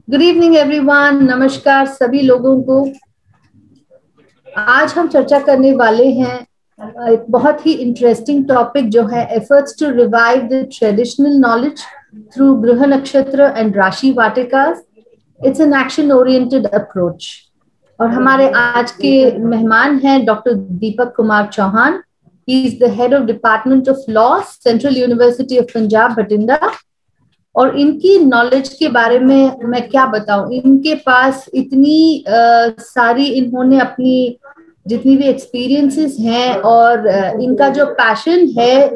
Good evening everyone. नमस्कार सभी लोगों को। आज हम चर्चा करने वाले हैं एक बहुत ही इंटरेस्टिंग टॉपिक जो है efforts to revive the traditional knowledge through ग्रह नक्षत्र एंड राशि वाटिकास। It's an action oriented approach. और हमारे आज के मेहमान हैं doctor Deepak Kumar Chauhan. He is the head of department of law, central university of Punjab Bathinda. और इनकी नॉलेज के बारे में मैं क्या बताऊं, इनके पास इतनी सारी, इन्होंने अपनी जितनी भी एक्सपीरियंसेस हैं और इनका जो पैशन है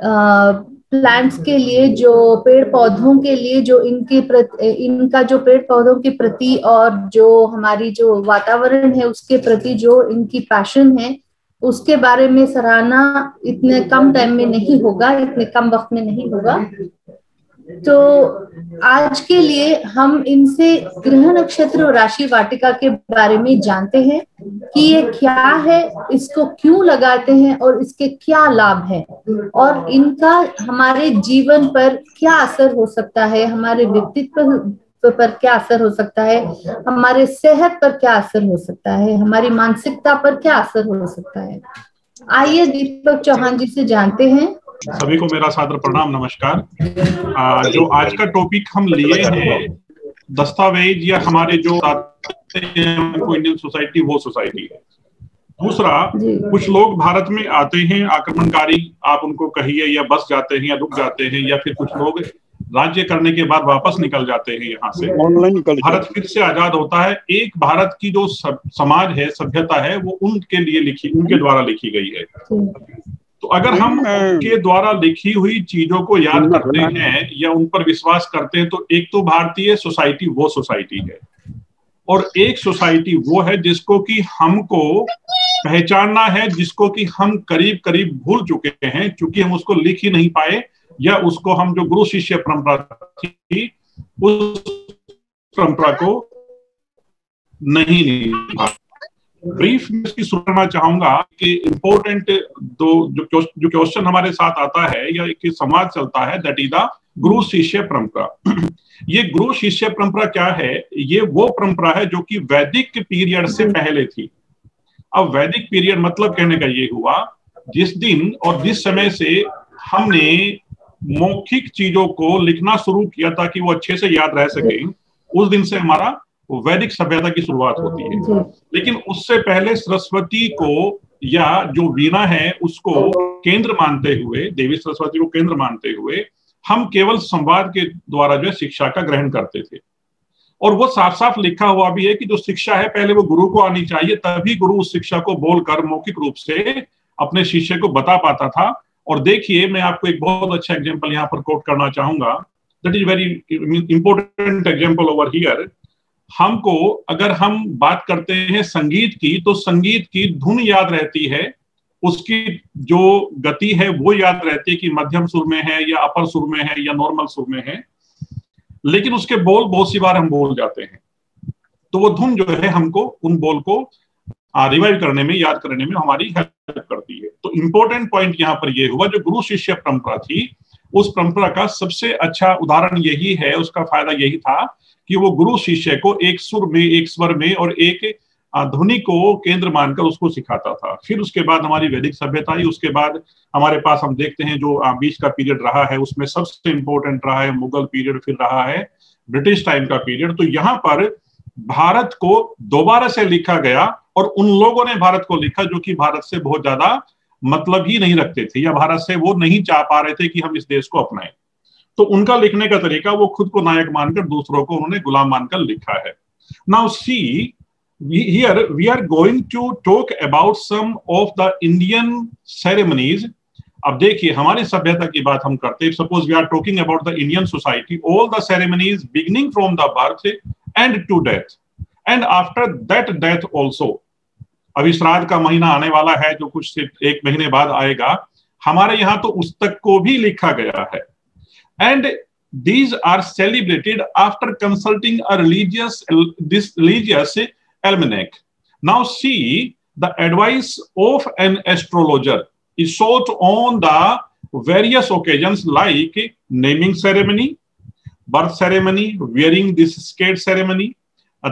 प्लांट्स के लिए, जो पेड़ पौधों के लिए, जो इनका जो पेड़ पौधों के प्रति और जो हमारी जो वातावरण है उसके प्रति जो इनकी पैशन है, उसके बारे में सराहना इतने कम टाइम में नहीं होगा, इतने कम वक्त में नहीं होगा। तो आज के लिए हम इनसे ग्रह नक्षत्र और राशि वाटिका के बारे में जानते हैं कि ये क्या है, इसको क्यों लगाते हैं और इसके क्या लाभ हैं, और इनका हमारे जीवन पर क्या असर हो सकता है, हमारे व्यक्तित्व पर क्या असर हो सकता है, हमारे सेहत पर क्या असर हो सकता है, हमारी मानसिकता पर क्या असर हो सकता है। आइए दीपक चौहान जी से जानते हैं। सभी को मेरा सादर प्रणाम, नमस्कार। जो आज का टॉपिक हम लिए हैं, दस्तावेज या हमारे जो इंडियन सोसाइटी वो सोसाइटी है। दूसरा, कुछ लोग भारत में आते हैं आक्रमणकारी, आप उनको कहिए, या बस जाते हैं या रुक जाते हैं, या फिर कुछ लोग राज्य करने के बाद वापस निकल जाते हैं यहाँ से। भारत फिर से आजाद होता है। एक भारत की जो समाज है, सभ्यता है, वो उनके द्वारा लिखी गई है। तो अगर हम उनके द्वारा लिखी हुई चीजों को याद करते हैं या उन पर विश्वास करते हैं, तो एक तो भारतीय सोसाइटी वो सोसाइटी है, और एक सोसाइटी वो है जिसको कि हमको पहचानना है, जिसको कि हम करीब करीब भूल चुके हैं, क्योंकि हम उसको लिख ही नहीं पाए, या उसको हम जो गुरु शिष्य परंपरा थी उस परंपरा को नहीं निभा। ब्रीफ में इसकी सुनना चाहूंगा कि इम्पोर्टेंट जो क्वेश्चन हमारे साथ आता है या एक समाज चलता है, दैट इज द गुरु शिष्य परंपरा। ये गुरु शिष्य परंपरा क्या है? ये वो परंपरा है जो कि वैदिक पीरियड से पहले थी। अब वैदिक पीरियड मतलब कहने का ये हुआ, जिस दिन और जिस समय से हमने मौखिक चीजों को लिखना शुरू किया ताकि वो अच्छे से याद रह सके, उस दिन से हमारा वैदिक सभ्यता की शुरुआत होती है। लेकिन उससे पहले सरस्वती को, या जो वीणा है उसको केंद्र मानते हुए, देवी सरस्वती को केंद्र मानते हुए, हम केवल संवाद के द्वारा जो है शिक्षा का ग्रहण करते थे। और वो साफ साफ लिखा हुआ भी है कि जो शिक्षा है पहले वो गुरु को आनी चाहिए, तभी गुरु उस शिक्षा को बोलकर मौखिक रूप से अपने शिष्य को बता पाता था। और देखिए, मैं आपको एक बहुत अच्छा एग्जाम्पल यहाँ पर कोट करना चाहूंगा, that is very important example over here. हमको अगर हम बात करते हैं संगीत की, तो संगीत की धुन याद रहती है, उसकी जो गति है वो याद रहती है कि मध्यम सुर में है या अपर सुर में है या नॉर्मल सुर में है, लेकिन उसके बोल बहुत सी बार हम भूल जाते हैं। तो वो धुन जो है हमको उन बोल को रिवाइव करने में, याद करने में हमारी हेल्प करती है। तो इंपॉर्टेंट पॉइंट यहाँ पर ये हुआ, जो गुरु शिष्य परंपरा थी, उस परंपरा का सबसे अच्छा उदाहरण यही है, उसका फायदा यही था कि वो गुरु शिष्य को एक सुर में, एक स्वर में और एक ध्वनि को केंद्र मानकर उसको सिखाता था। फिर उसके बाद हमारी वैदिक सभ्यता आई। उसके बाद हमारे पास हम देखते हैं जो बीच का पीरियड रहा है, उसमें सबसे इंपॉर्टेंट रहा है मुगल पीरियड, फिर रहा है ब्रिटिश टाइम का पीरियड। तो यहाँ पर भारत को दोबारा से लिखा गया, और उन लोगों ने भारत को लिखा जो कि भारत से बहुत ज्यादा मतलब ही नहीं रखते थे, या भारत से वो नहीं चाह पा रहे थे कि हम इस देश को अपनाएं। तो उनका लिखने का तरीका, वो खुद को नायक मानकर दूसरों को उन्होंने गुलाम मानकर लिखा है। Now see, here we are going to talk about some of the Indian ceremonies. अब देखिए, हमारी सभ्यता की बात हम करते हैं। Suppose we are talking about the Indian society, all the ceremonies beginning from the birth and to death and after that death also. अभी श्राद्ध का महीना आने वाला है, जो कुछ एक महीने बाद आएगा। हमारे यहाँ तो उस तक को भी लिखा गया है। And these are celebrated after consulting a religious almanac. Now see, the advice of an astrologer is sought on the various occasions like naming ceremony, birth ceremony, wearing this skate ceremony,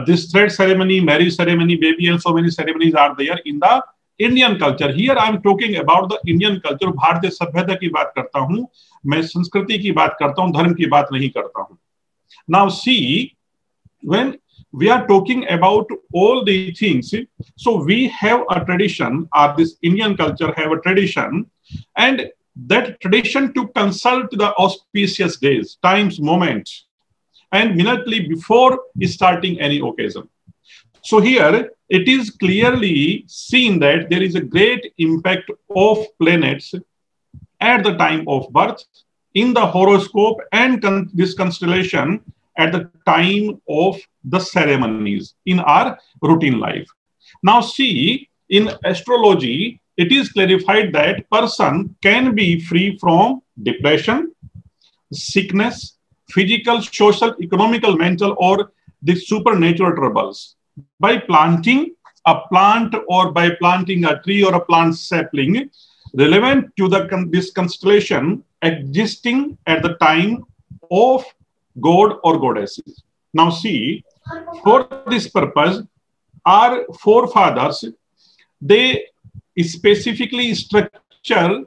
this thread ceremony, marriage ceremony, baby, and so many ceremonies are there in the Indian culture. Here I am talking about the Indian culture. भारतीय सभ्यता की बात करता हूँ मैं, संस्कृति की बात करता हूँ, धर्म की बात नहीं करता हूँ. Now see, when we are talking about all these things, so we have a tradition, or this Indian culture have a tradition, and that tradition to consult the auspicious days, times, moments, and minutely before starting any occasion. So here it is clearly seen that there is a great impact of planets at the time of birth in the horoscope and this constellation at the time of the ceremonies in our routine life. Now see, in astrology, it is clarified that person can be free from depression, sickness, physical, social, economical, mental, or the supernatural troubles by planting a plant or by planting a tree or a plant sapling relevant to this constellation existing at the time of god or goddesses. Now see, for this purpose, our forefathers, they specifically structure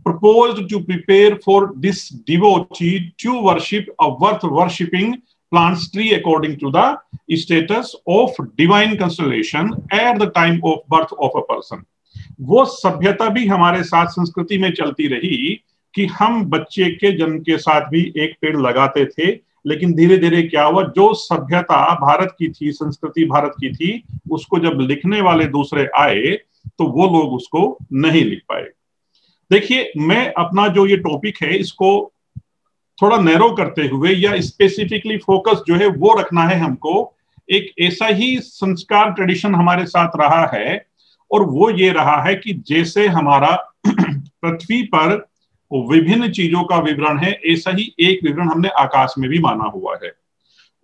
proposed to prepare for this devotee to worship a worth worshipping plants tree according to the status of divine constellation at the time of birth of a person. वो सभ्यता भी हमारे साथ संस्कृति में चलती रही कि हम बच्चे के जन्म के साथ भी एक पेड़ लगाते थे, लेकिन धीरे धीरे क्या हुआ, जो सभ्यता भारत की थी, संस्कृति भारत की थी, उसको जब लिखने वाले दूसरे आए तो वो लोग उसको नहीं लिख पाए. देखिए, मैं अपना जो ये टॉपिक है इसको थोड़ा नैरो करते हुए या स्पेसिफिकली फोकस जो है वो रखना है हमको. एक ऐसा ही संस्कार ट्रेडिशन हमारे साथ रहा है और वो ये रहा है कि जैसे हमारा पृथ्वी पर विभिन्न चीजों का विवरण है, ऐसा ही एक विवरण हमने आकाश में भी माना हुआ है.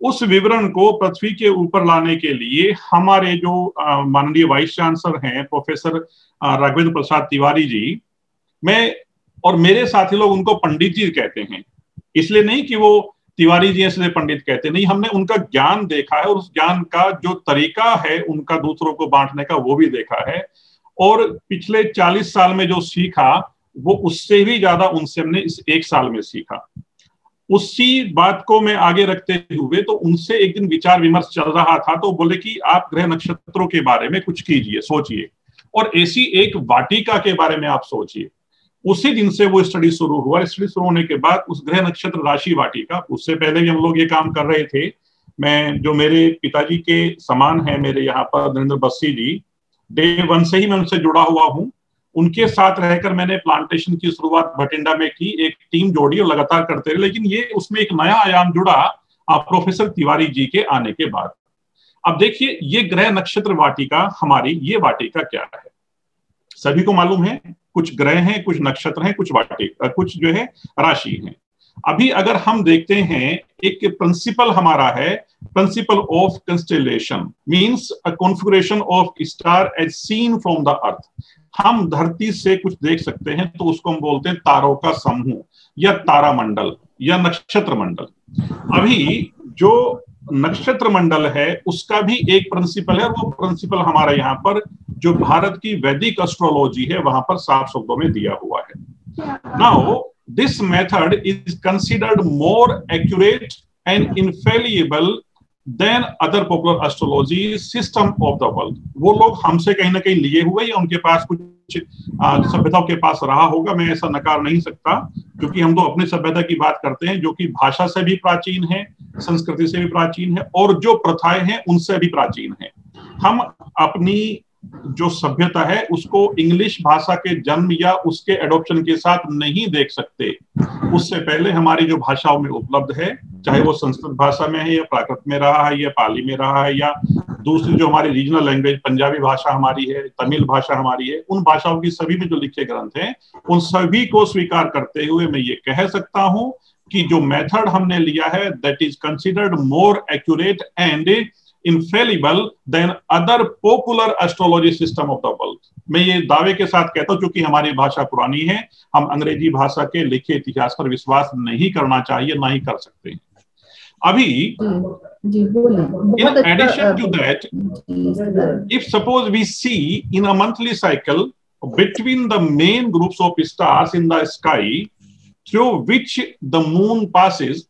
उस विवरण को पृथ्वी के ऊपर लाने के लिए हमारे जो माननीय वाइस चांसलर हैं प्रोफेसर राघवेंद्र प्रसाद तिवारी जी, मैं और मेरे साथी लोग उनको पंडित जी कहते हैं, इसलिए नहीं कि वो तिवारी जी इसलिए पंडित कहते नहीं, हमने उनका ज्ञान देखा है और उस ज्ञान का जो तरीका है उनका दूसरों को बांटने का वो भी देखा है, और पिछले 40 साल में जो सीखा वो उससे भी ज्यादा उनसे हमने इस 1 साल में सीखा. उसी बात को मैं आगे रखते हुए तो उनसे एक दिन विचार विमर्श चल रहा था, तो बोले कि आप ग्रह नक्षत्रों के बारे में कुछ कीजिए, सोचिए, और ऐसी एक वाटिका के बारे में आप सोचिए. उसी दिन से वो स्टडी शुरू हुआ. स्टडी शुरू होने के बाद उस ग्रह नक्षत्र राशि वाटिका, उससे पहले भी हम लोग ये काम कर रहे थे. मैं जो मेरे पिताजी के समान है, मेरे यहाँ पर नरेंद्र बस्सी जी, डे 1 से ही मैं उनसे जुड़ा हुआ हूँ. उनके साथ रहकर मैंने प्लांटेशन की शुरुआत भटिंडा में की, एक टीम जोड़ी और लगातार करते रहे. लेकिन ये उसमें एक नया आयाम जुड़ा प्रोफेसर तिवारी जी के आने के बाद. अब देखिए, ये ग्रह नक्षत्र वाटिका, हमारी ये वाटिका क्या है, सभी को मालूम है. कुछ ग्रह हैं, कुछ नक्षत्र हैं, कुछ वाटिका, कुछ जो है राशि हैं. अभी अगर हम देखते हैं, एक प्रिंसिपल हमारा है, principle of constellation means a configuration of star as seen from the earth. हम धरती से कुछ देख सकते हैं तो उसको हम बोलते हैं तारों का समूह या तारा मंडल या नक्षत्र मंडल. अभी जो नक्षत्र मंडल है उसका भी एक प्रिंसिपल है, वो प्रिंसिपल हमारा यहाँ पर जो भारत की वैदिक एस्ट्रोलॉजी है वहां पर साफ शब्दों में दिया हुआ है. Now this method is considered more accurate and infallible than other popular astrology system of the world. वो लोग हमसे कहीं ना कहीं लिए हुए या उनके पास कुछ सभ्यताओं के पास रहा होगा, मैं ऐसा नकार नहीं सकता, क्योंकि हम तो अपनी सभ्यता की बात करते हैं जो कि भाषा से भी प्राचीन है, संस्कृति से भी प्राचीन है और जो प्रथाएं हैं उनसे भी प्राचीन है. हम अपनी जो सभ्यता है उसको इंग्लिश भाषा के जन्म या उसके एडॉप्शन के साथ नहीं देख सकते. उससे पहले हमारी जो भाषाओं में उपलब्ध है, चाहे वो संस्कृत भाषा में है या प्राकृत में रहा है या पाली में रहा है या दूसरी जो हमारी रीजनल लैंग्वेज पंजाबी भाषा हमारी है, तमिल भाषा हमारी है, उन भाषाओं की सभी में जो लिखे ग्रंथ हैं उन सभी को स्वीकार करते हुए मैं ये कह सकता हूं कि जो मेथड हमने लिया है that is considered more accurate and infallible than other popular astrology system of the world. मैं ये दावे के साथ कहता हूं, क्योंकि हमारी भाषा पुरानी है, हम अंग्रेजी भाषा के लिखे इतिहास पर विश्वास नहीं करना चाहिए, ना ही कर सकते हैं। अभी in addition to that, if suppose we see in a monthly cycle between the main groups of stars in the sky through which the moon passes,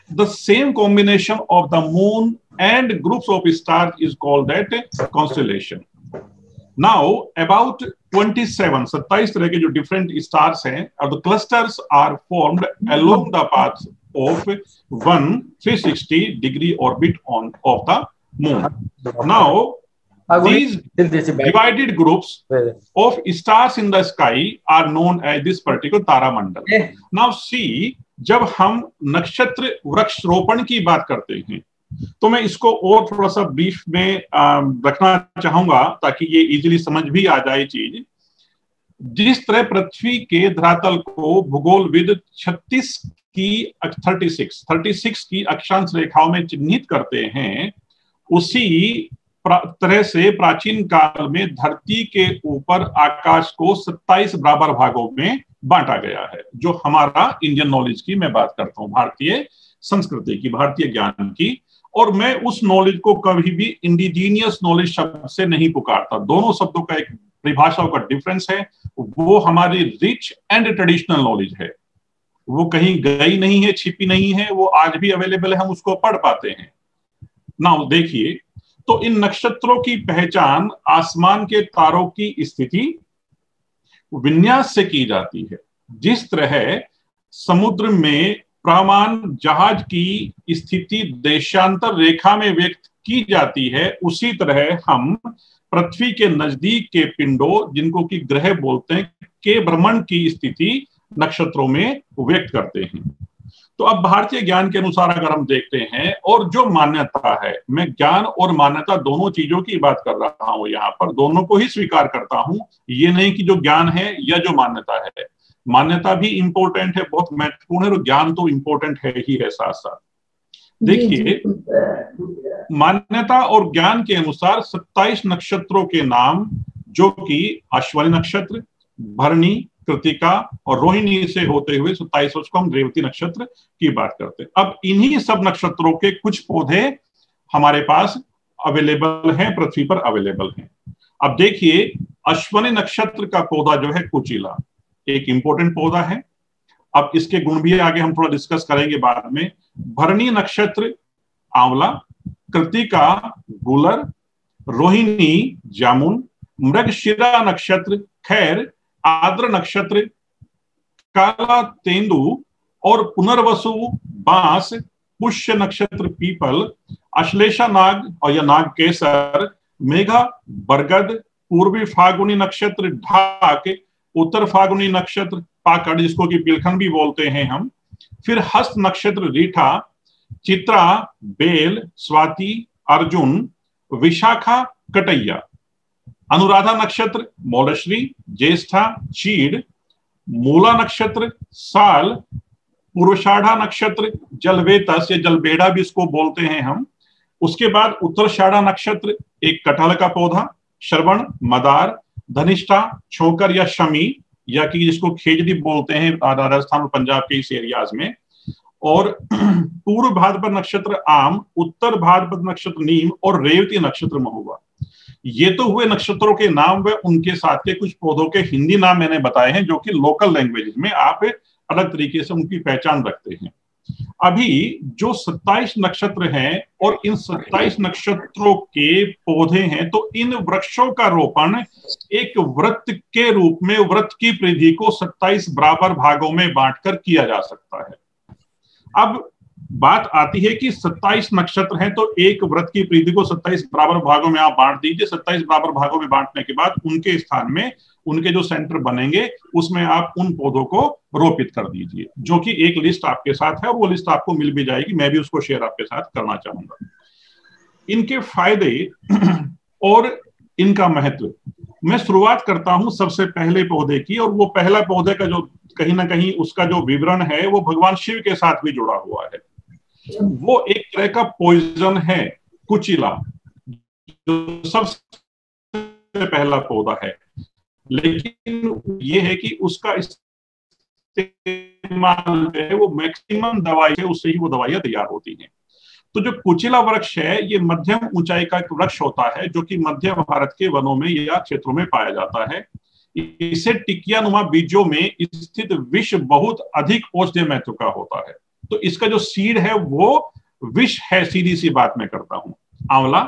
the same combination of the moon and groups of stars is called that constellation. Now about 27 तरह के जो different stars हैं, और the clusters are formed along the path of 360-degree orbit of the moon. Now these divided groups of stars in the sky are known as this particular Tara Mandal. Now see, जब हम नक्षत्र वृक्ष रोपण की बात करते हैं, तो मैं इसको और थोड़ा सा ब्रीफ में रखना चाहूंगा ताकि ये इजीली समझ भी आ जाए चीज। जिस तरह पृथ्वी के धरातल को भूगोलविद 36 की अक्षांश रेखाओं में चिन्हित करते हैं, उसी तरह से प्राचीन काल में धरती के ऊपर आकाश को 27 बराबर भागों में बांटा गया है। जो हमारा इंडियन नॉलेज की मैं बात करता हूँ, भारतीय संस्कृति की, भारतीय ज्ञान की, और मैं उस नॉलेज को कभी भी इंडिजीनियस नॉलेज शब्द से नहीं पुकारता। दोनों शब्दों का एक परिभाषाओं का डिफरेंस है। वो हमारी रिच एंड ट्रेडिशनल नॉलेज है, वो कहीं गई नहीं है, छिपी नहीं है, वो आज भी अवेलेबल है, हम उसको पढ़ पाते हैं। नाउ देखिए, तो इन नक्षत्रों की पहचान आसमान के तारों की स्थिति विन्यास से की जाती है। जिस तरह समुद्र में प्रमाण जहाज की स्थिति देशांतर रेखा में व्यक्त की जाती है, उसी तरह हम पृथ्वी के नजदीक के पिंडों, जिनको कि ग्रह बोलते हैं, के भ्रमण की स्थिति नक्षत्रों में व्यक्त करते हैं। तो अब भारतीय ज्ञान के अनुसार अगर हम देखते हैं, और जो मान्यता है, मैं ज्ञान और मान्यता दोनों चीजों की बात कर रहा हूं, यहाँ पर दोनों को ही स्वीकार करता हूं। ये नहीं कि जो ज्ञान है या जो मान्यता है, मान्यता भी इंपॉर्टेंट है, बहुत महत्वपूर्ण है, और ज्ञान तो इंपॉर्टेंट है ही है साथ साथ। देखिए, मान्यता और ज्ञान के अनुसार 27 नक्षत्रों के नाम, जो कि अश्विनी नक्षत्र, भरणी, कृतिका और रोहिणी से होते हुए 27 को हम रेवती नक्षत्र की बात करते हैं। अब इन्हीं सब नक्षत्रों के कुछ पौधे हमारे पास अवेलेबल हैं, पृथ्वी पर अवेलेबल हैं। अब देखिए, अश्विनी नक्षत्र का पौधा जो है कुचिला, एक इंपॉर्टेंट पौधा है। अब इसके गुण भी आगे हम थोड़ा डिस्कस करेंगे बाद में। भरणी नक्षत्र आंवला, कृतिका गुलर, रोहिणी जामुन, मृगशिरा नक्षत्र खैर, आद्र नक्षत्र काला तेंदु और पुनर्वसु बांस, पुष्य नक्षत्र पीपल, अश्लेषा नाग और या नाग केसर, मेघा बरगद, पूर्वी फागुनी नक्षत्र ढाक, उत्तर फागुनी नक्षत्र पाकड़, जिसको कि पिलखन भी बोलते हैं हम, फिर हस्त नक्षत्र रीठा, चित्रा बेल, स्वाति अर्जुन, विशाखा कटैया, अनुराधा नक्षत्र मौलश्री, ज्येष्ठा चीड़, मूला नक्षत्र साल, पूर्वषाढ़ा नक्षत्र जलवेतस या जलबेड़ा भी इसको बोलते हैं हम। उसके बाद उत्तरषाढ़ा नक्षत्र एक कटहल का पौधा, श्रवण मदार, धनिष्ठा छोकर या शमी, या कि जिसको खेजड़ी बोलते हैं राजस्थान और पंजाब के इस एरियाज में, और पूर्व भाद्रपद नक्षत्र आम, उत्तर भाद्रपद नक्षत्र नीम और रेवती नक्षत्र महुआ। ये तो हुए नक्षत्रों के नाम व उनके साथ के कुछ पौधों के हिंदी नाम मैंने बताए हैं, जो कि लोकल लैंग्वेज में आप अलग तरीके से उनकी पहचान रखते हैं। अभी जो 27 नक्षत्र हैं और इन 27 नक्षत्रों के पौधे हैं, तो इन वृक्षों का रोपण एक वृत्त के रूप में वृत्त की परिधि को 27 बराबर भागों में बांटकर किया जा सकता है। अब बात आती है कि 27 नक्षत्र हैं, तो एक व्रत की परिधि को 27 बराबर भागों में आप बांट दीजिए। 27 बराबर भागों में बांटने के बाद उनके स्थान में उनके जो सेंटर बनेंगे, उसमें आप उन पौधों को रोपित कर दीजिए, जो कि एक लिस्ट आपके साथ है, और वो लिस्ट आपको मिल भी जाएगी। मैं भी उसको शेयर आपके साथ करना चाहूंगा। इनके फायदे और इनका महत्व, मैं शुरुआत करता हूं सबसे पहले पौधे की, और वो पहला पौधे का जो कहीं ना कहीं उसका जो विवरण है, वो भगवान शिव के साथ भी जुड़ा हुआ है। वो एक तरह का पॉइजन है। कुचिला जो सबसे पहला पौधा है, लेकिन ये है कि उसका इस्तेमाल है वो मैक्सिमम दवाई है, उससे ही वो दवाइयां तैयार होती हैं। तो जो कुचिला वृक्ष है ये मध्यम ऊंचाई का एक वृक्ष होता है जो कि मध्य भारत के वनों में या क्षेत्रों में पाया जाता है। इसे टिकियानुमा बीजों में स्थित विष बहुत अधिक औषधीय महत्व का होता है। तो इसका जो सीड है वो विष है, सीधी सी बात मैं करता हूं। आंवला,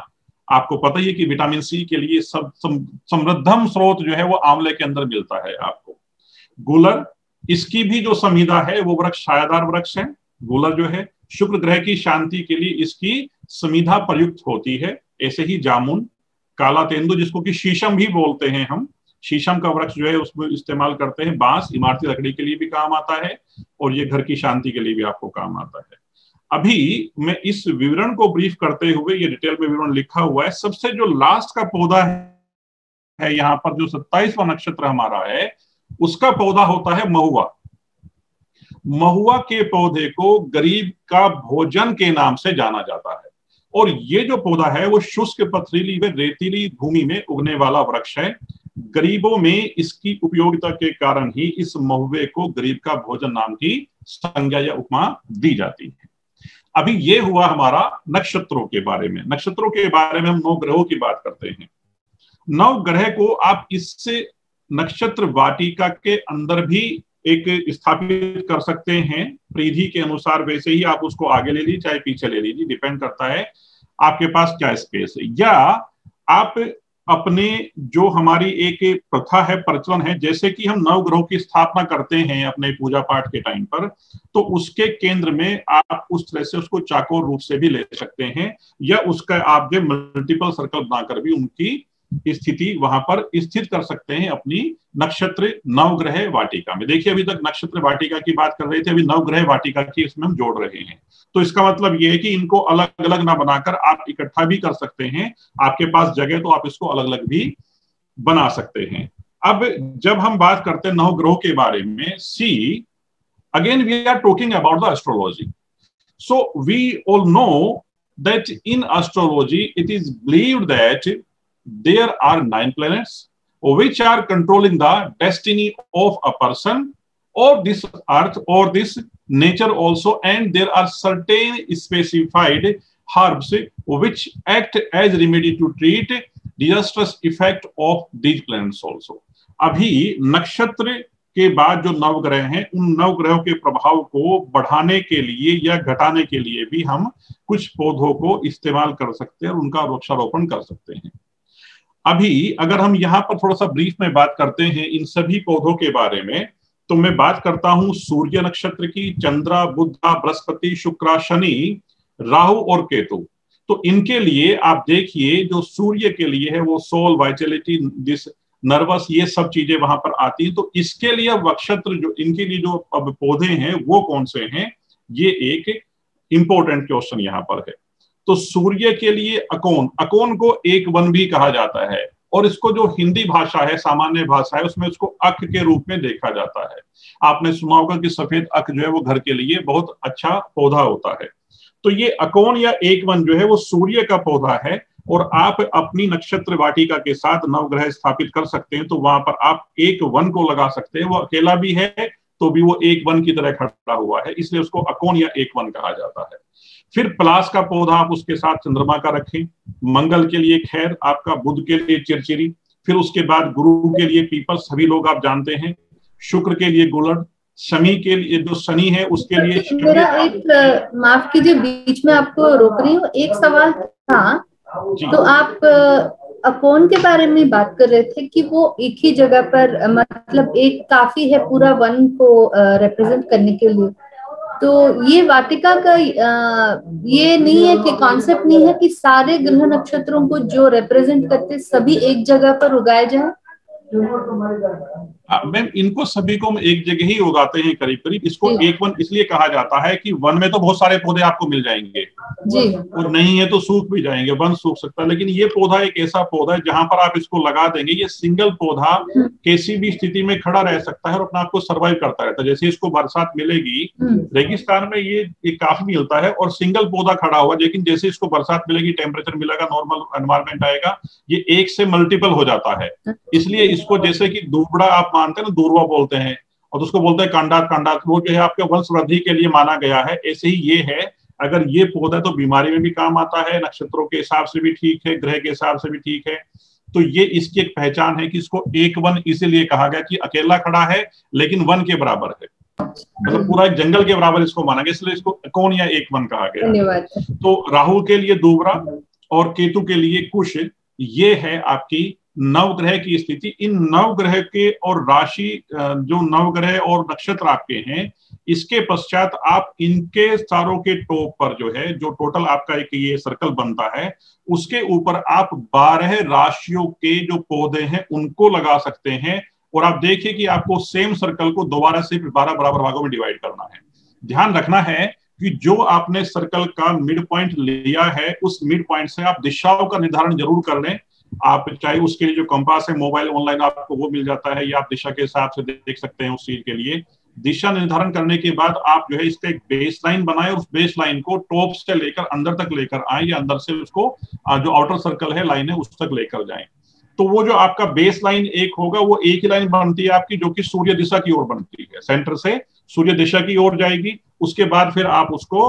आपको पता ही है कि विटामिन सी के लिए सब समृद्धम स्रोत जो है वो आंवले के अंदर मिलता है आपको। गुलर, इसकी भी जो संविधा है वो वृक्ष छायादार वृक्ष है। गुलर जो है शुक्र ग्रह की शांति के लिए इसकी संविधा प्रयुक्त होती है। ऐसे ही जामुन, काला तेंदु जिसको कि शीशम भी बोलते हैं हम, शीशम का वृक्ष जो है उसमें इस्तेमाल करते हैं। बांस इमारती लकड़ी के लिए भी काम आता है और ये घर की शांति के लिए भी आपको काम आता है। अभी मैं इस विवरण को ब्रीफ करते हुए, ये डिटेल में विवरण लिखा हुआ है, सबसे जो लास्ट का पौधा है यहाँ पर जो 27वां नक्षत्र हमारा है उसका पौधा होता है महुआ। महुआ के पौधे को गरीब का भोजन के नाम से जाना जाता है और ये जो पौधा है वो शुष्क पथरीली व रेतीली भूमि में उगने वाला वृक्ष है। गरीबों में इसकी उपयोगिता के कारण ही इस महुए को गरीब का भोजन नाम की संज्ञा या उपमा दी जाती है। अभी ये हुआ हमारा नक्षत्रों के बारे में। नक्षत्रों के बारे में हम 9 ग्रहों की बात करते हैं। 9 ग्रह को आप इससे नक्षत्र वाटिका के अंदर भी एक स्थापित कर सकते हैं परिधि के अनुसार। वैसे ही आप उसको आगे ले लीजिए चाहे पीछे ले लीजिए, डिपेंड करता है आपके पास क्या स्पेस है। या आप अपने जो हमारी एक प्रथा है, प्रचलन है, जैसे कि हम 9 ग्रहों की स्थापना करते हैं अपने पूजा पाठ के टाइम पर, तो उसके केंद्र में आप उस तरह से उसको चाकोर रूप से भी ले सकते हैं या उसका आप जो मल्टीपल सर्कल बनाकर भी उनकी स्थिति वहां पर स्थित कर सकते हैं अपनी नक्षत्र नवग्रह वाटिका में। देखिए अभी तक नक्षत्र वाटिका की बात कर रहे थे, अभी नवग्रह वाटिका की इसमें हम जोड़ रहे हैं। तो इसका मतलब ये है कि इनको अलग अलग ना बनाकर आप इकट्ठा भी कर सकते हैं। आपके पास जगह तो आप इसको अलग अलग भी बना सकते हैं। अब जब हम बात करते हैं 9 ग्रहों के बारे में, see again we are talking about the astrology. So we all know that in astrology it is believed that there are 9 planets which are controlling the destiny of a person or this earth or this nature also, and there are certain specified herbs which act as remedy to treat disastrous effect of these planets also। अभी नक्षत्र के बाद जो 9 ग्रह हैं उन 9 ग्रहों के प्रभाव को बढ़ाने के लिए या घटाने के लिए भी हम कुछ पौधों को इस्तेमाल कर सकते हैं और उनका वृक्षारोपण कर सकते हैं। अभी अगर हम यहाँ पर थोड़ा सा ब्रीफ में बात करते हैं इन सभी पौधों के बारे में, तो मैं बात करता हूं सूर्य नक्षत्र की, चंद्रा, बुधा, बृहस्पति, शुक्र, शनि, राहु और केतु। तो इनके लिए आप देखिए जो सूर्य के लिए है वो सोल, वाइटलिटी, दिस नर्वस, ये सब चीजें वहां पर आती हैं। तो इसके लिए नक्षत्र जो इनके लिए जो अब पौधे हैं वो कौन से हैं, ये एक इंपॉर्टेंट क्वेश्चन यहाँ पर है। तो सूर्य के लिए अकोन, अकोन को एक वन भी कहा जाता है और इसको जो हिंदी भाषा है, सामान्य भाषा है, उसमें इसको अक के रूप में देखा जाता है। आपने सुना होगा कि सफेद अक जो है वो घर के लिए बहुत अच्छा पौधा होता है। तो ये अकोन या एक वन जो है वो सूर्य का पौधा है और आप अपनी नक्षत्र वाटिका के साथ 9 ग्रह स्थापित कर सकते हैं। तो वहां पर आप एक वन को लगा सकते हैं, वो अकेला भी है तो भी वो एक वन की तरह खड़ा हुआ है, इसलिए उसको अकोन या एक वन कहा जाता है। फिर पलाश का पौधा आप उसके साथ चंद्रमा का रखें। मंगल के लिए खैर आपका, बुध के लिए चिरचिरी, फिर उसके बाद गुरु के लिए पीपल, सभी लोग आप जानते हैं। शुक्र के लिए गुलड़, शनि के लिए जो शनि है उसके लिए मेरा एक माफ कीजिए बीच में आपको रोक रही हूँ, एक सवाल था। तो आप अकोन के बारे में बात कर रहे थे कि वो एक ही जगह पर मतलब एक काफी है पूरा वन को रिप्रेजेंट करने के लिए। तो ये वाटिका का ये नहीं है कि कॉन्सेप्ट नहीं है कि सारे ग्रह नक्षत्रों को जो रिप्रेजेंट करते सभी एक जगह पर उगाए जाए। मैम इनको सभी को हम एक जगह ही उगाते हैं करीब करीब। इसको एक वन इसलिए कहा जाता है कि वन में तो बहुत सारे पौधे आपको मिल जाएंगे जी, और नहीं है तो सूख भी जाएंगे, वन सूख सकता है। लेकिन ये पौधा एक ऐसा पौधा है जहां पर आप इसको लगा देंगे, ये सिंगल पौधा किसी भी स्थिति में खड़ा रह सकता है और अपने आप को सर्वाइव करता रहता है। जैसे इसको बरसात मिलेगी, रेगिस्तान में ये काफी मिलता है और सिंगल पौधा खड़ा हुआ, लेकिन जैसे इसको बरसात मिलेगी, टेम्परेचर मिलेगा, नॉर्मल एनवायरमेंट आएगा, ये एक से मल्टीपल हो जाता है। इसलिए इसको जैसे कि दूबड़ा आप मानते हैं ना, दूरवा बोलते हैं, और उसको बोलते हैं कांडात कांडात, वो जो है आपके वंश वृद्धि के लिए माना गया है। ऐसे ही ये है, अगर ये पौधा तो बीमारी में भी काम आता है, नक्षत्रों के हिसाब से भी ठीक है, ग्रह के हिसाब से भी ठीक है। तो ये इसकी एक पहचान है कि इसको एक वन इसीलिए कहा गया कि अकेला खड़ा है लेकिन वन के बराबर है, मतलब पूरा एक जंगल के बराबर इसको माना गया, इसलिए इसको कौन या एक वन कहा गया। धन्यवाद। तो राहु के लिए दूबरा और केतु के लिए कुश, ये है आपकी नवग्रह की स्थिति। इन नवग्रह के और राशि, जो नवग्रह और नक्षत्र आपके हैं, इसके पश्चात आप इनके चारों के टॉप पर जो है, जो टोटल आपका एक ये सर्कल बनता है, उसके ऊपर आप 12 राशियों के जो पौधे हैं उनको लगा सकते हैं। और आप देखिए कि आपको सेम सर्कल को दोबारा से 12 बराबर भागों में डिवाइड करना है। ध्यान रखना है कि जो आपने सर्कल का मिड पॉइंट लिया है, उस मिड पॉइंट से आप दिशाओं का निर्धारण जरूर कर लें। आप चाहे उसके लिए जो कंपास है मोबाइल ऑनलाइन आपको वो मिल जाता है, या आप दिशा के हिसाब से देख सकते हैं उस चीज के लिए। दिशा निर्धारण करने के बाद आप जो है इसका एक बेस लाइन बनाए और उस बेस लाइन को टॉप से लेकर अंदर तक लेकर आए, या अंदर से उसको जो आउटर सर्कल है लाइन है उस तक लेकर जाएं। तो वो जो आपका बेस लाइन एक होगा, वो एक ही लाइन बनती है आपकी, जो कि सूर्य दिशा की ओर बनती है, सेंटर से सूर्य दिशा की ओर जाएगी। उसके बाद फिर आप उसको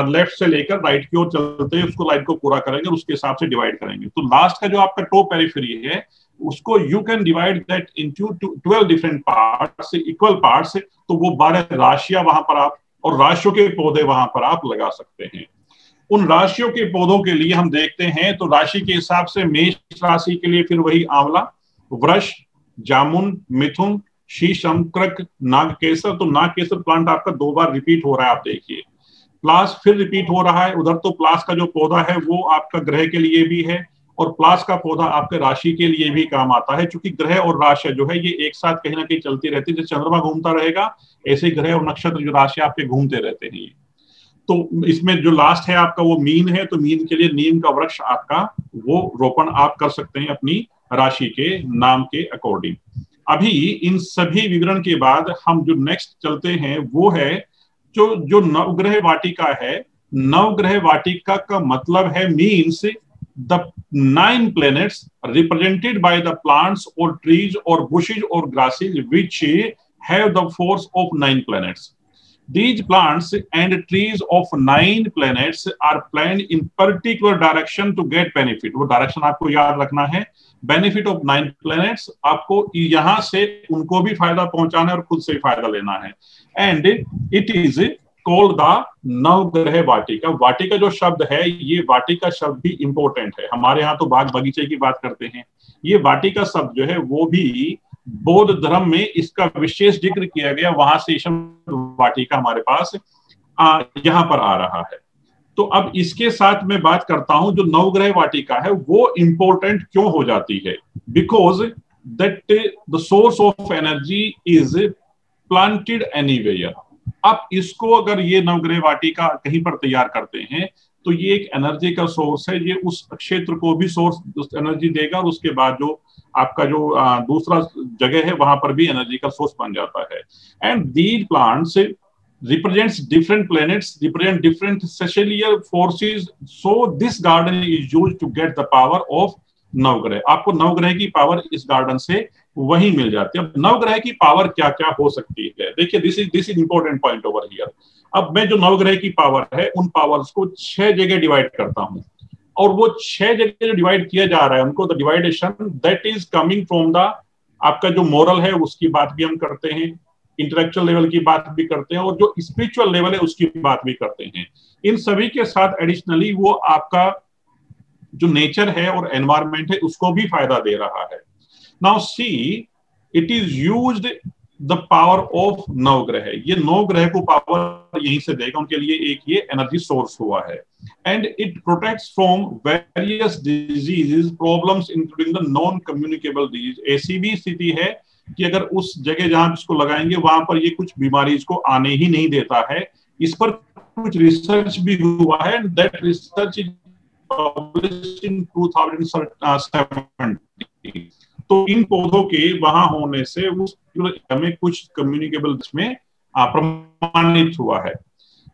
लेफ्ट से लेकर राइट की ओर चलते हैं, उसको लाइन को पूरा करेंगे और उसके हिसाब से डिवाइड करेंगे। तो लास्ट का जो आपका टॉप पेरिफेरी है, उसको you can divide that into 12 different parts, equal parts. तो वो 12 राशियां वहां पर आप, और राशियों के पौधे वहां पर आप लगा सकते हैं। उन राशियों के पौधों के लिए हम देखते हैं तो राशि के हिसाब से मेष राशि के लिए फिर वही आंवला, वृष, जामुन, मिथुन, शीशम, कृक, नागकेसर। तो नागकेसर प्लांट आपका 2 बार रिपीट हो रहा है, आप देखिए। प्लास फिर रिपीट हो रहा है उधर। तो प्लास का जो पौधा है वो आपका ग्रह के लिए भी है, और प्लास का पौधा आपके राशि के लिए भी काम आता है, क्योंकि ग्रह और राशि जो है ये एक साथ कहीं ना कहीं चलती रहती है। जैसे चंद्रमा घूमता रहेगा, ऐसे ग्रह और नक्षत्र जो राशि आपके घूमते रहते हैं। तो इसमें जो लास्ट है आपका वो मीन है, तो मीन के लिए नीम का वृक्ष आपका वो रोपण आप कर सकते हैं अपनी राशि के नाम के अकॉर्डिंग। अभी इन सभी विवरण के बाद हम जो नेक्स्ट चलते हैं वो है जो नवग्रह वाटिका है। नवग्रह वाटिका का मतलब है means the 9 planets represented by the plants or trees or bushes or grasses which have the force of 9 planets. These plants and trees of 9 planets are planted in particular direction to get benefit. वो direction आपको याद रखना है। Benefit of 9 planets, आपको यहां से उनको भी फायदा पहुंचाना है और खुद से फायदा लेना है। And it is called the नवग्रह वाटिका। वाटिका जो शब्द है, ये वाटिका शब्द भी इंपॉर्टेंट है। हमारे यहाँ तो बाग बगीचे की बात करते हैं, ये वाटिका शब्द जो है वो भी बौद्ध धर्म में इसका विशेष जिक्र किया गया, वहां से वाटिका हमारे पास यहाँ पर आ रहा है। तो अब इसके साथ मैं बात करता हूं, जो नवग्रह वाटिका है वो इंपॉर्टेंट क्यों हो जाती है? Because that the source of energy is planted anywhere. अब इसको अगर ये नवग्रह वाटिका कहीं पर तैयार करते हैं तो ये एक एनर्जी का सोर्स है, ये उस क्षेत्र को भी सोर्स एनर्जी देगा, और उसके बाद जो आपका जो दूसरा जगह है वहां पर भी एनर्जी का सोर्स बन जाता है। And these plants represents different planets, represent different celestial forces, so this garden is used to get the power of नवग्रह। आपको नवग्रह की पावर इस गार्डन से वही मिल जाती है। अब नवग्रह की पावर क्या क्या हो सकती है, देखिए this is important point over here. अब मैं जो नवग्रह की पावर है उन पावर्स को 6 जगह डिवाइड करता हूं, और वो 6 जगह जो डिवाइड किया जा रहा है उनको the division that is coming from the, आपका जो मोरल है उसकी बात भी हम करते हैं, इंटेलेक्चुअल लेवल की बात भी करते हैं, और जो स्पिरिचुअल लेवल है उसकी बात भी करते हैं। इन सभी के साथ एडिशनली वो आपका जो नेचर है और एनवायरनमेंट है उसको भी फायदा दे रहा है। Now see it is used the power of नवग्रह। ये नवग्रह को पावर यहीं से देगा, उनके लिए एक ये एनर्जी सोर्स हुआ है। And it protects from various diseases problems including the non communicable disease. ऐसी भी स्थिति है कि अगर उस जगह जहां इसको लगाएंगे वहां पर ये कुछ बीमारी इसको आने ही नहीं देता है। इस पर कुछ रिसर्च भी हुआ है, that research is published in 2070। तो इन पौधों के वहां होने से उस हमें कुछ कम्युनिकेबल में प्रमाणित हुआ है।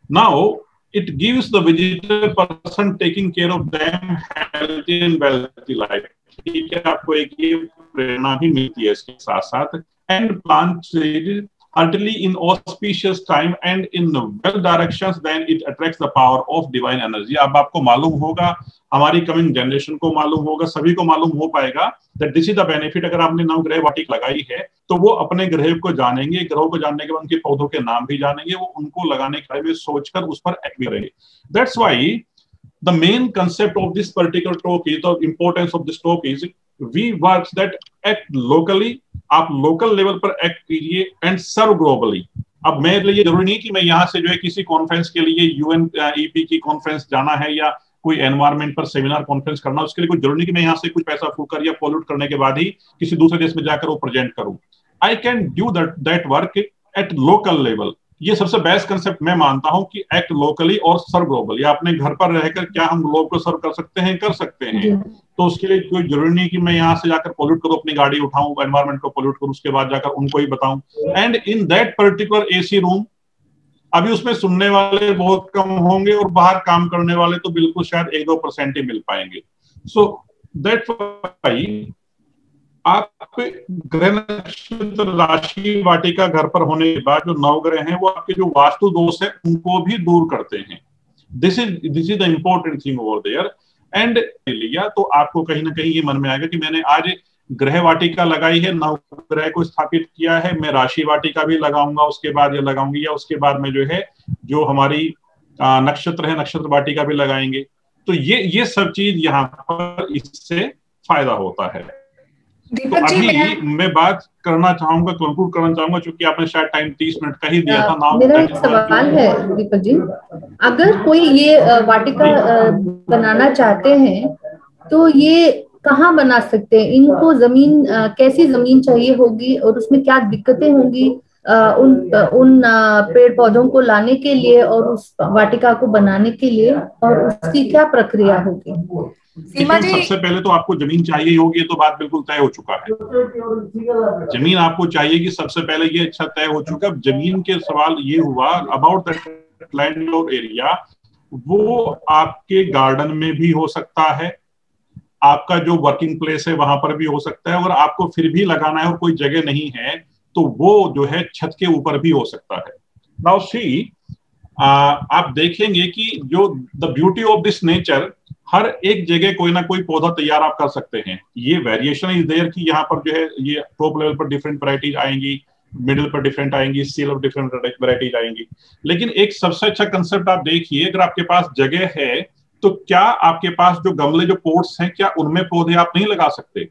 Now it gives the visitor person taking care of them healthy and wealthy life। ठीक है, आपको एक ये प्रेरणा भी मिलती है इसके साथ साथ। And plant early in auspicious time and in well directions, then it attracts the power of divine energy। अब आपको मालूम होगा, हमारी कमिंग जनरेशन को मालूम होगा, सभी को मालूम हो पाएगा that this is the benefit। अगर आपने नवग्रह वाटिका लगाई है तो वो अपने ग्रह को जानेंगे, ग्रहों को जानने के बाद उनके पौधों के नाम भी जानेंगे, वो उनको लगाने के बारे में सोचकर उस पर एक्ट भी करेंगे। That's why the main concept of this particular talk is, the importance of this talk is we works that act locally। आप लोकल लेवल पर एक्ट कीजिए एंड सर्व ग्लोबली। अब मेरे लिए जरूरी नहीं कि मैं यहाँ से जो है किसी कॉन्फ्रेंस के लिए UNEP की कॉन्फ्रेंस जाना है या कोई एनवायरमेंट पर सेमिनार कॉन्फ्रेंस करना, उसके लिए कोई जरूरी नहीं कि मैं यहाँ से कुछ पैसा फूकर या पॉल्यूट करने के बाद ही किसी दूसरे देश में जाकर वो प्रेजेंट करूं। I can do that work at local level. ये सबसे बेस्ट कंसेप्ट मैं मानता हूं कि एक्ट लोकली और सर्व ग्लोबल। या अपने घर पर रहकर क्या हम ग्लोब को सर्व कर सकते हैं? कर सकते हैं। तो उसके लिए कोई जरूरी नहीं कि मैं यहाँ से जाकर पॉल्यूट करूं, अपनी गाड़ी उठाऊं, एनवायरमेंट को पॉल्यूट करूं, उसके बाद जाकर उनको ही बताऊं। And in that particular AC room, अभी उसमें सुनने वाले बहुत कम होंगे और बाहर काम करने वाले तो बिल्कुल शायद 1-2% ही मिल पाएंगे। सो दैट व्हाई आप ग्रह नक्षत्र राशि वाटिका घर पर होने के बाद जो नवग्रह हैं वो आपके जो वास्तु दोष है उनको भी दूर करते हैं। This is the important thing over there. And लिया तो आपको कहीं ना कहीं ये मन में आएगा कि मैंने आज ग्रह वाटिका लगाई है, नवग्रह को स्थापित किया है, मैं राशि वाटिका भी लगाऊंगा, उसके बाद ये लगाऊंगी, या उसके बाद में जो है जो हमारी नक्षत्र है नक्षत्र वाटिका भी लगाएंगे। तो ये सब चीज यहाँ पर इससे फायदा होता है। तो अभी मैं बात करना चाहूंगा, कंक्लूड करना चाहूंगा, क्योंकि आपने शायद टाइम 30 मिनट का ही दिया था। मेरा एक सवाल है दीपक जी, अगर कोई ये वाटिका बनाना चाहते हैं तो ये कहाँ बना सकते हैं? इनको जमीन कैसी जमीन चाहिए होगी और उसमें क्या दिक्कतें होंगी उन पेड़ पौधों को लाने के लिए और उस वाटिका को बनाने के लिए, और उसकी क्या प्रक्रिया होगी? सीमा जी, सबसे पहले तो आपको जमीन चाहिए होगी, ये तो बात बिल्कुल तय हो चुका है। जमीन आपको चाहिए कि सबसे पहले ये अच्छा तय हो चुका। जमीन के सवाल ये हुआ अबाउट दैट लैंड और एरिया, वो आपके गार्डन में भी हो सकता है, आपका जो वर्किंग प्लेस है वहां पर भी हो सकता है, और आपको फिर भी लगाना है और कोई जगह नहीं है तो वो जो है छत के ऊपर भी हो सकता है। नाउ सी, आप देखेंगे कि जो the beauty of this nature, हर एक जगह कोई ना कोई पौधा तैयार आप कर सकते हैं। ये वेरिएशन इज देयर कि यहाँ पर जो है ये टॉप लेवल पर डिफरेंट वैरायटीज आएंगी, मिडिल पर डिफरेंट आएंगी, सी लेवल डिफरेंट वैरायटीज आएंगी। लेकिन एक सबसे अच्छा कंसेप्ट आप देखिए, अगर आपके पास जगह है तो क्या आपके पास जो गमले जो पोट्स हैं, क्या उनमें पौधे आप नहीं लगा सकते?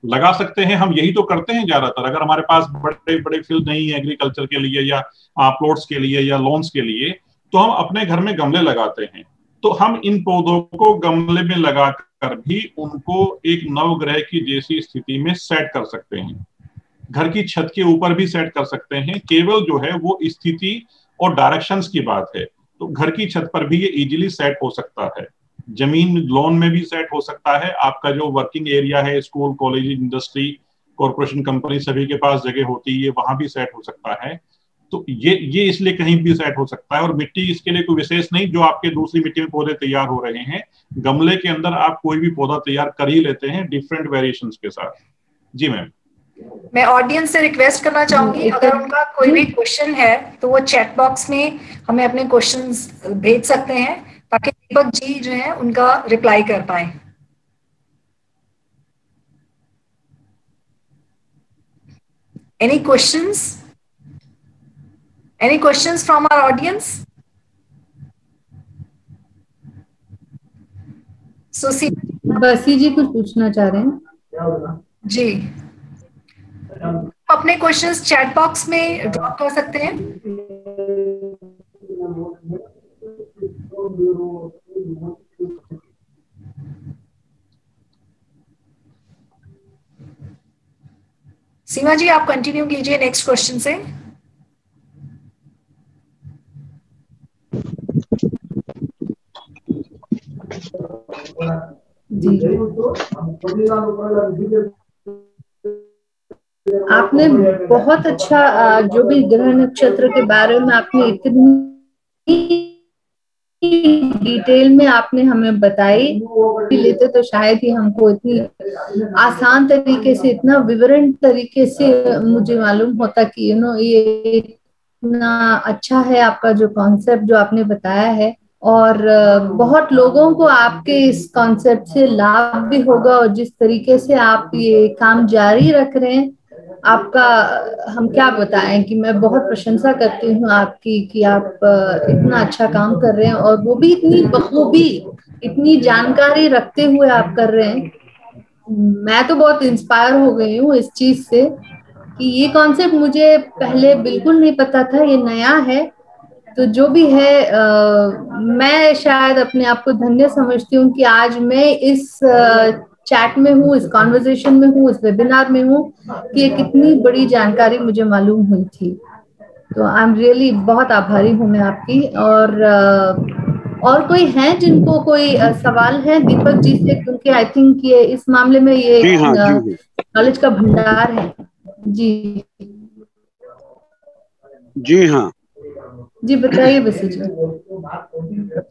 लगा सकते हैं। हम यही तो करते हैं ज्यादातर। अगर हमारे पास बड़े बड़े फील्ड नहीं है एग्रीकल्चर के लिए या प्लॉट्स के लिए या लोन्स के लिए, तो हम अपने घर में गमले लगाते हैं। तो हम इन पौधों को गमले में लगाकर भी उनको एक नवग्रह की जैसी स्थिति में सेट कर सकते हैं। घर की छत के ऊपर भी सेट कर सकते हैं। केवल जो है वो स्थिति और डायरेक्शंस की बात है। तो घर की छत पर भी ये इजीली सेट हो सकता है, जमीन लोन में भी सेट हो सकता है। आपका जो वर्किंग एरिया है, school, college, industry, corporation, company, सभी के पास जगह होती है, वहां भी सेट हो सकता है। तो ये इसलिए कहीं भी सेट हो सकता है। और मिट्टी इसके लिए कोई विशेष नहीं, जो आपके दूसरी मिट्टी में पौधे तैयार हो रहे हैं, गमले के अंदर आप कोई भी पौधा तैयार कर ही लेते हैं डिफरेंट वेरिएशंस के साथ। जी मैम। मैं ऑडियंस से रिक्वेस्ट करना चाहूंगी, अगर उनका कोई भी क्वेश्चन है तो वो चैट बॉक्स में हमें अपने क्वेश्चंस भेज सकते हैं, ताकि दीपक जी जो है उनका रिप्लाई कर पाए। Any questions? Any questions from our audience? बसी जी कुछ पूछना चाह रहे हैं जी। अपने क्वेश्चंस चैट बॉक्स में ड्रॉप कर सकते हैं। सीमा सीमा जी आप कंटिन्यू कीजिए नेक्स्ट क्वेश्चन से। जी आपने बहुत अच्छा जो भी ग्रह नक्षत्र के बारे में आपने इतनी डिटेल में आपने हमें बताई, लेते तो शायद ही हमको इतनी आसान तरीके से, इतना विवरण तरीके से मुझे मालूम होता कि ये इतना अच्छा है आपका जो कॉन्सेप्ट जो आपने बताया है। और बहुत लोगों को आपके इस कॉन्सेप्ट से लाभ भी होगा, और जिस तरीके से आप ये काम जारी रख रहे हैं आपका, हम क्या बताएं कि मैं बहुत प्रशंसा करती हूँ आपकी कि आप इतना अच्छा काम कर रहे हैं, और वो भी इतनी बखूबी, इतनी जानकारी रखते हुए आप कर रहे हैं। मैं तो बहुत इंस्पायर हो गई हूँ इस चीज से कि ये कॉन्सेप्ट मुझे पहले बिल्कुल नहीं पता था, ये नया है। तो जो भी है मैं शायद अपने आप को धन्य समझती हूँ कि आज मैं इस चैट में हूँ, इस कॉन्वर्जेशन में हूँ, इस वेबिनार में हूँ, कि ये कितनी बड़ी जानकारी मुझे मालूम हुई थी। तो आई एम रियली बहुत आभारी हूँ मैं आपकी। और कोई है जिनको कोई सवाल है दीपक जी से, क्योंकि आई थिंक ये इस मामले में ये नॉलेज का भंडार है। जी जी हाँ जी बताइए बसु जी।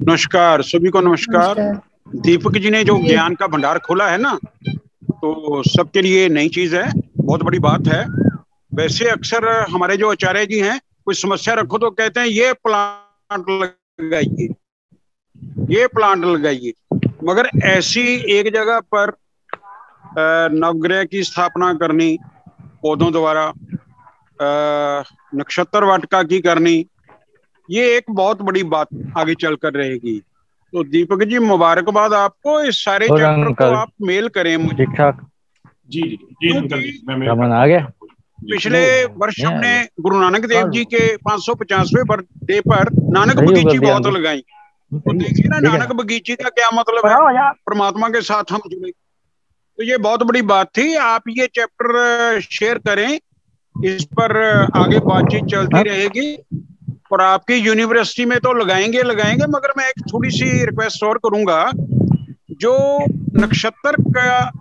नमस्कार सभी को, नमस्कार। दीपक जी ने जो ज्ञान का भंडार खोला है ना, तो सबके लिए नई चीज है, बहुत बड़ी बात है। वैसे अक्सर हमारे जो आचार्य जी हैं, कोई समस्या रखो तो कहते हैं ये प्लांट लगाइए, ये प्लांट लगाइए, मगर ऐसी एक जगह पर नवग्रह की स्थापना करनी, पौधों द्वारा नक्षत्र वाटिका की करनी, ये एक बहुत बड़ी बात आगे चलकर रहेगी। तो दीपक जी मुबारकबाद आपको, इस सारे चैप्टर को आप मेल करें मुझे। ठीक ठाक जी जी अंकल जी, मैं आ गया। पिछले वर्ष हमने गुरु नानक देव जी के 550वें बर्थडे पर नानक बगीची बहुत लगाई। तो देखिए ना, नानक बगीची का क्या मतलब है, परमात्मा के साथ हम जुड़े। तो ये बहुत बड़ी बात थी। आप ये चैप्टर शेयर करें, इस पर आगे बातचीत चलती रहेगी। और आपकी यूनिवर्सिटी में तो लगाएंगे, मगर मैं एक थोड़ी सी रिक्वेस्ट और करूंगा, जो नक्षत्र का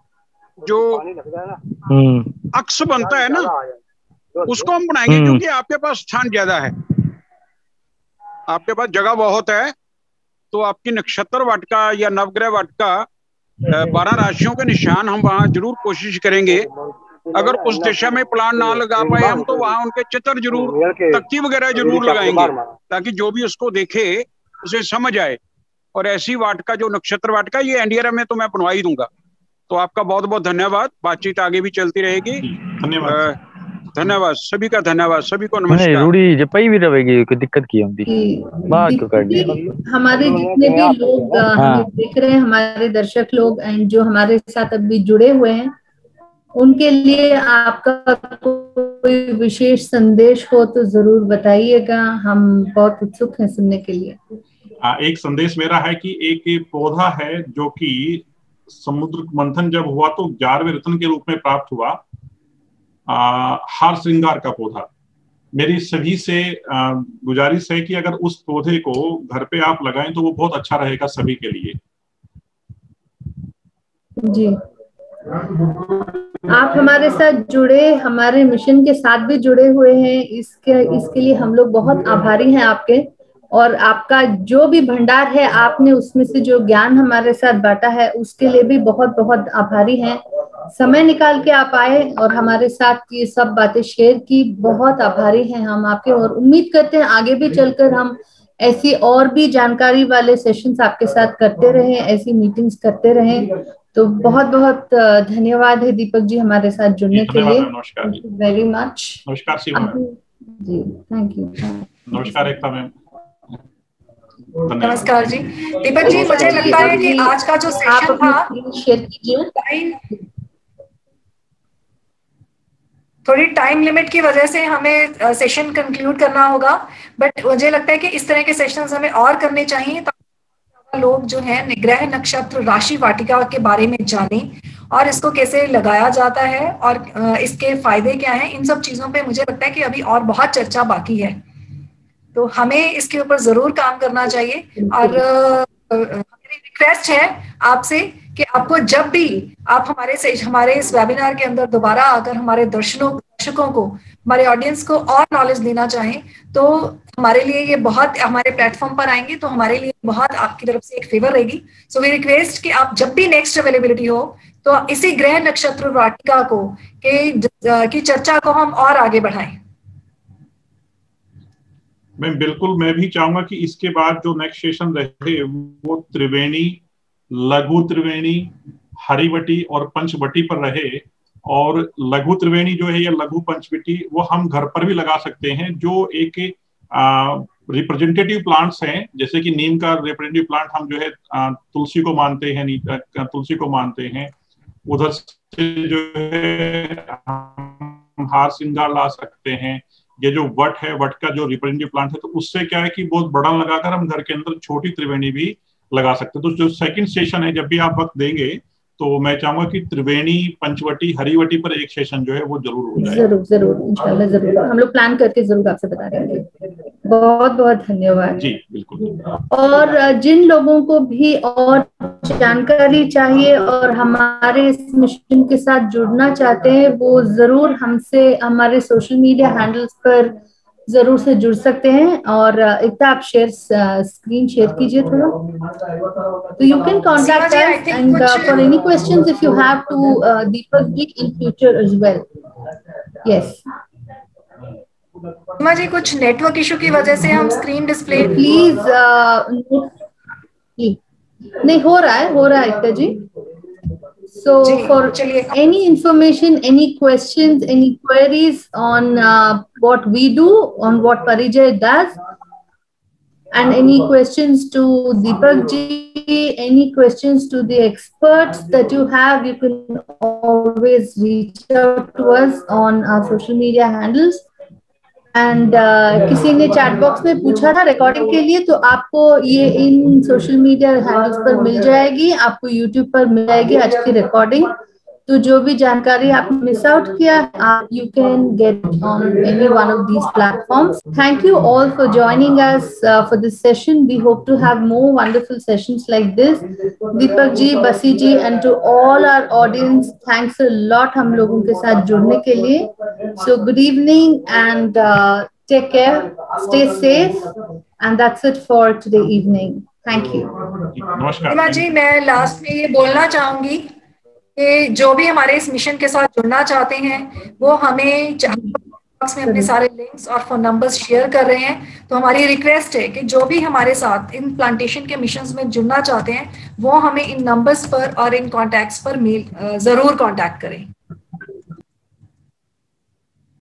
जो अक्ष बनता है ना, उसको हम बनाएंगे, क्योंकि आपके पास स्थान ज्यादा है, आपके पास जगह बहुत है। तो आपकी नक्षत्र वाटिका या नवग्रह वाटिका 12 राशियों के निशान हम वहां जरूर कोशिश करेंगे। अगर उस दिशा में प्लान ना लगा पाए हम, तो वहां उनके चित्र जरूर, तख्ती वगैरह जरूर लगाएंगे, ताकि जो भी उसको देखे उसे समझ आए। और ऐसी वाटिका जो नक्षत्र वाटिका, ये एनडीआरएफ में तो मैं बनवा ही दूंगा। तो आपका बहुत बहुत धन्यवाद। बातचीत आगे भी चलती रहेगी। धन्यवाद, धन्यवाद सभी का, धन्यवाद सभी को, नमस्कार। रूढ़ी जपाई भी रहेगी, कोई दिक्कत की होती बात तो करनी। हमारे जितने भी लोग हमें देख रहे हैं, हमारे दर्शक लोग एंड जो हमारे साथ अभी जुड़े हुए हैं, उनके लिए आपका कोई विशेष संदेश हो तो जरूर बताइएगा, हम बहुत उत्सुक हैं सुनने के लिए। एक संदेश मेरा है कि एक पौधा है जो कि समुद्र मंथन जब हुआ तो 11वें रत्न के रूप में प्राप्त हुआ, हार श्रृंगार का पौधा। मेरी सभी से गुजारिश है कि अगर उस पौधे को घर पे आप लगाएं तो वो बहुत अच्छा रहेगा सभी के लिए। जी, आप हमारे साथ जुड़े, हमारे मिशन के साथ भी जुड़े हुए हैं, इसके लिए हम लोग बहुत आभारी हैं आपके। और आपका जो भी भंडार है, आपने उसमें से जो ज्ञान हमारे साथ बांटा है, उसके लिए भी बहुत बहुत आभारी हैं। समय निकाल के आप आए और हमारे साथ ये सब बातें शेयर की, बहुत आभारी हैं हम आपके। और उम्मीद करते हैं आगे भी चलकर हम ऐसी और भी जानकारी वाले सेशंस आपके साथ करते रहें, ऐसी मीटिंग्स करते रहें। तो बहुत बहुत धन्यवाद है दीपक जी हमारे साथ जुड़ने के लिए। नमस्कार वेरी मच। नमस्कार सीमा जी, थैंक यू। नमस्कार एकता मैम। नमस्कार जी। दीपक जी, मुझे लगता है कि आज का जो सेशन था, शेयर कीजिए। थोड़ी टाइम लिमिट की वजह से हमें सेशन कंक्लूड करना होगा, बट मुझे लगता है कि इस तरह के सेशंस हमें और करने चाहिए, ताकि लोग जो है ग्रह नक्षत्र राशि वाटिका के बारे में जानें और इसको कैसे लगाया जाता है और इसके फायदे क्या हैं, इन सब चीजों पे मुझे लगता है कि अभी और बहुत चर्चा बाकी है, तो हमें इसके ऊपर जरूर काम करना चाहिए। और मेरी रिक्वेस्ट है आपसे कि आपको जब भी आप हमारे इस वेबिनार के अंदर दोबारा आकर हमारे दर्शकों को, हमारे ऑडियंस को और नॉलेज देना चाहें, तो हमारे लिए ये बहुत, हमारे प्लेटफॉर्म पर आएंगे तो हमारे लिए बहुत आपकी तरफ से एक फेवर रहेगी। सो वी रिक्वेस्ट कि आप जब भी नेक्स्ट अवेलेबिलिटी हो तो इसी ग्रह नक्षत्र वाटिका को की चर्चा को हम और आगे बढ़ाएं। मैं भी चाहूंगा कि इसके बाद जो नेक्स्ट सेशन रहे वो त्रिवेणी, लघु त्रिवेणी, हरिवटी और पंचवटी पर रहे। और लघु त्रिवेणी जो है या लघु पंचवटी वो हम घर पर भी लगा सकते हैं, जो एक रिप्रेजेंटेटिव प्लांट्स हैं। जैसे कि नीम का रिप्रेजेंटेटिव प्लांट हम जो है तुलसी को मानते हैं, उधर से जो है हम हार श्रृंगार ला सकते हैं। ये जो वट है, वट का जो रिप्रेजेंटेटिव प्लांट है, तो उससे क्या है कि बहुत बड़ा लगाकर हम घर के अंदर छोटी त्रिवेणी भी लगा सकते हैं। तो जो सेकंड सेशन है, जब भी आप वक्त देंगे तो मैं चाहूंगा कि त्रिवेणी, पंचवटी, हरिवटी पर एक सेशन जो है वो जरूर हो जाए। जरूर इंशाल्लाह जरूर हम लोग प्लान करके जरूर आपसे बता देंगे। बहुत बहुत धन्यवाद जी। बिल्कुल। और जिन लोगों को भी और जानकारी चाहिए और हमारे इस मिशन के साथ जुड़ना चाहते हैं, वो जरूर हमसे हमारे सोशल मीडिया हैंडल्स पर जरूर से जुड़ सकते हैं। और एकता आप स्क्रीन शेयर कीजिए थोड़ा, तो you can contact us and for any questions if you have to Deepak ji in future as well. Yes Seema ji, कुछ नेटवर्क इशू की वजह से हम स्क्रीन डिस्प्ले प्लीज नहीं हो रहा है एकता जी। So for any information, any questions, any queries on what we do, on what Parijay does, and any questions to Deepak ji, any questions to the experts that you have, you can always reach out to us on our social media handles. And किसी ने chat box में पूछा था recording के लिए, तो आपको ये इन सोशल मीडिया हैंडल्स पर मिल जाएगी, आपको यूट्यूब पर मिल जाएगी आज की रिकॉर्डिंग। तो जो भी जानकारी आपने मिस आउट किया, you can get on any one of these platforms. Thank you all for joining us for this session. We hope to have more wonderful sessions like this. Deepak ji, Basi ji and to all our audience, thanks a lot हम लोगों के साथ जुड़ने के लिए। So good evening and take care, stay safe, and that's it for today evening. Thank you. नमस्कार जी, मैं last में ये बोलना चाहूंगी कि जो भी हमारे इस मिशन के साथ जुड़ना चाहते हैं वो हमें बॉक्स में अपने सारे लिंक्स और फोन नंबर्स शेयर कर रहे हैं। तो हमारी रिक्वेस्ट है कि जो भी हमारे साथ इन प्लांटेशन के मिशंस में जुड़ना चाहते हैं वो हमें इन नंबर्स पर और इन कॉन्टैक्ट्स पर जरूर कॉन्टैक्ट करें।